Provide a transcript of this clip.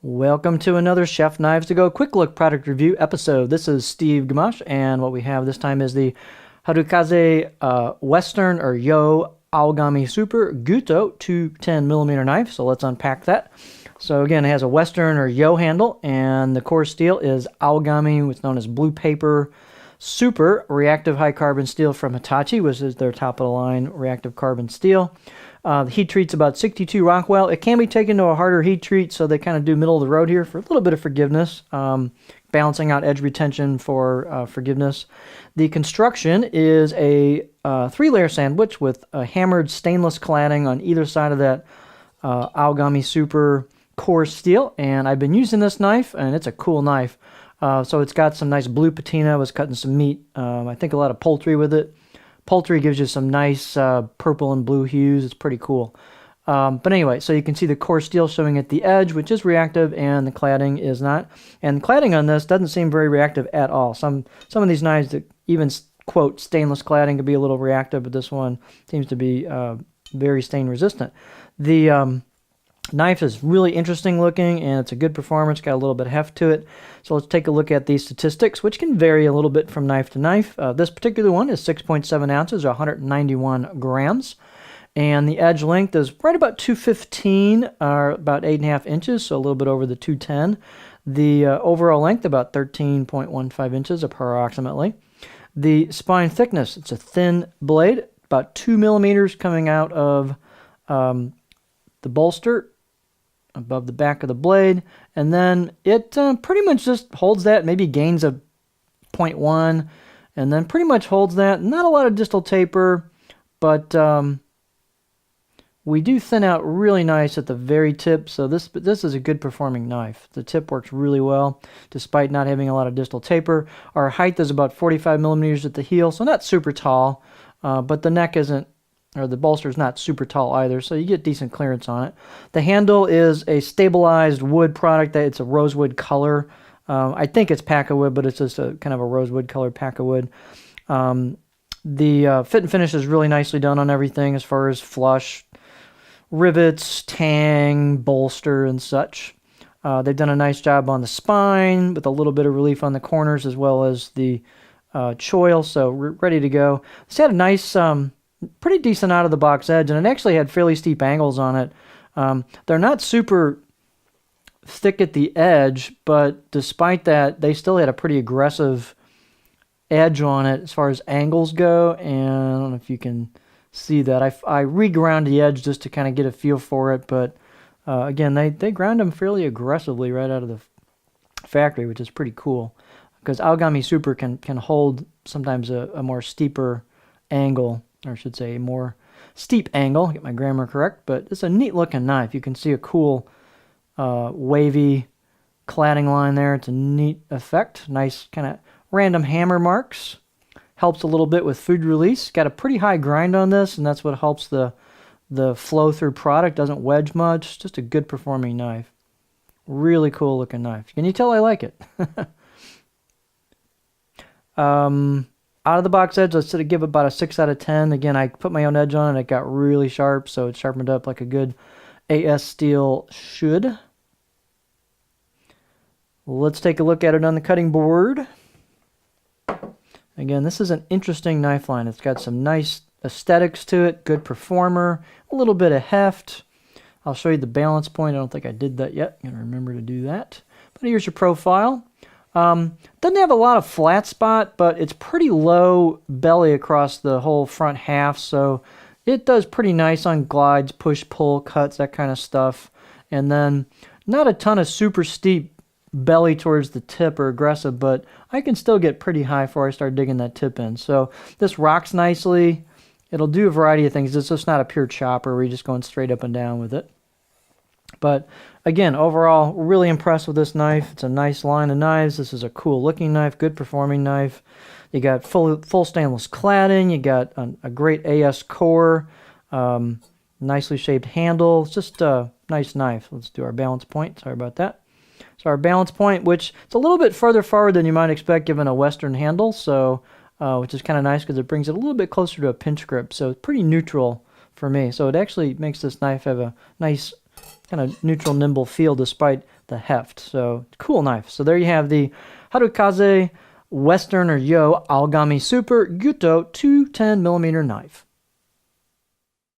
Welcome to another Chef Knives to Go quick look product review episode. This is Steve Gamache, and what we have this time is the Harukaze Western or Yo Aogami Super Gyuto 210mm knife. So let's unpack that. So again, it has a Western or Yo handle, and the core steel is Aogami, what's known as Blue Paper Super Reactive High Carbon Steel from Hitachi, which is their top of the line reactive carbon steel. The heat treat's about 62 Rockwell. It can be taken to a harder heat treat, so they kind of do middle of the road here for a little bit of forgiveness, balancing out edge retention for forgiveness. The construction is a 3-layer sandwich with a hammered stainless cladding on either side of that Aogami Super core steel, and I've been using this knife, and it's a cool knife. So it's got some nice blue patina. I was cutting some meat, I think a lot of poultry with it. Poultry gives you some nice purple and blue hues. It's pretty cool. But anyway, so you can see the core steel showing at the edge, which is reactive, and the cladding is not. And cladding on this doesn't seem very reactive at all. Some of these knives that even quote stainless cladding could be a little reactive, but this one seems to be very stain resistant. The knife is really interesting looking, and it's a good performance, got a little bit of heft to it. So let's take a look at these statistics, which can vary a little bit from knife to knife. This particular one is 6.7 ounces or 191 grams. And the edge length is right about 215 or about 8.5 inches, so a little bit over the 210. The overall length about 13.15 inches approximately. The spine thickness, it's a thin blade, about 2 millimeters coming out of the bolster above the back of the blade, and then it pretty much just holds that, maybe gains a 0.1, and then pretty much holds that. Not a lot of distal taper, but we do thin out really nice at the very tip, so this is a good performing knife. The tip works really well, despite not having a lot of distal taper. Our height is about 45 millimeters at the heel, so not super tall, but the neck isn't, or the bolster is not super tall either, so you get decent clearance on it. The handle is a stabilized wood product. It's a rosewood color. I think it's Paca-wood, but it's just a kind of a rosewood colored Paca-wood. The fit and finish is really nicely done on everything as far as flush, rivets, tang, bolster, and such. They've done a nice job on the spine with a little bit of relief on the corners as well as the choil, so we're ready to go. It's had a nice pretty decent out of the box edge, and it actually had fairly steep angles on it. They're not super thick at the edge, but despite that, they still had a pretty aggressive edge on it as far as angles go, and I don't know if you can see that. I re-ground the edge just to kind of get a feel for it, but again, they ground them fairly aggressively right out of the factory, which is pretty cool, because Aogami Super can hold sometimes a more steeper angle, or I should say a more steep angle, get my grammar correct, but it's a neat looking knife. You can see a cool wavy cladding line there. It's a neat effect. Nice kind of random hammer marks. Helps a little bit with food release. Got a pretty high grind on this, and that's what helps the flow through product. Doesn't wedge much. Just a good performing knife. Really cool looking knife. Can you tell I like it? Out of the box edge, let's give it about a 6 out of 10. Again, I put my own edge on it. It got really sharp, so it sharpened up like a good AS steel should. Let's take a look at it on the cutting board. Again, this is an interesting knife line. It's got some nice aesthetics to it, good performer, a little bit of heft. I'll show you the balance point. I don't think I did that yet. I'm going to remember to do that. But here's your profile. Doesn't have a lot of flat spot, but it's pretty low belly across the whole front half, so it does pretty nice on glides, push, pull, cuts, that kind of stuff. And then not a ton of super steep belly towards the tip or aggressive, but I can still get pretty high before I start digging that tip in. So this rocks nicely. It'll do a variety of things. It's just not a pure chopper where you're just going straight up and down with it. But again, overall, really impressed with this knife. It's a nice line of knives. This is a cool looking knife, good performing knife. You got full stainless cladding. You got a great AS core, nicely shaped handle. It's just a nice knife. Let's do our balance point. Sorry about that. So our balance point, which it's a little bit further forward than you might expect given a Western handle, so which is kind of nice because it brings it a little bit closer to a pinch grip. So it's pretty neutral for me. So it actually makes this knife have a nice kind of neutral, nimble feel despite the heft. So cool knife. So there you have the Harukaze Western or Yo Aogami Super Gyuto 210mm knife.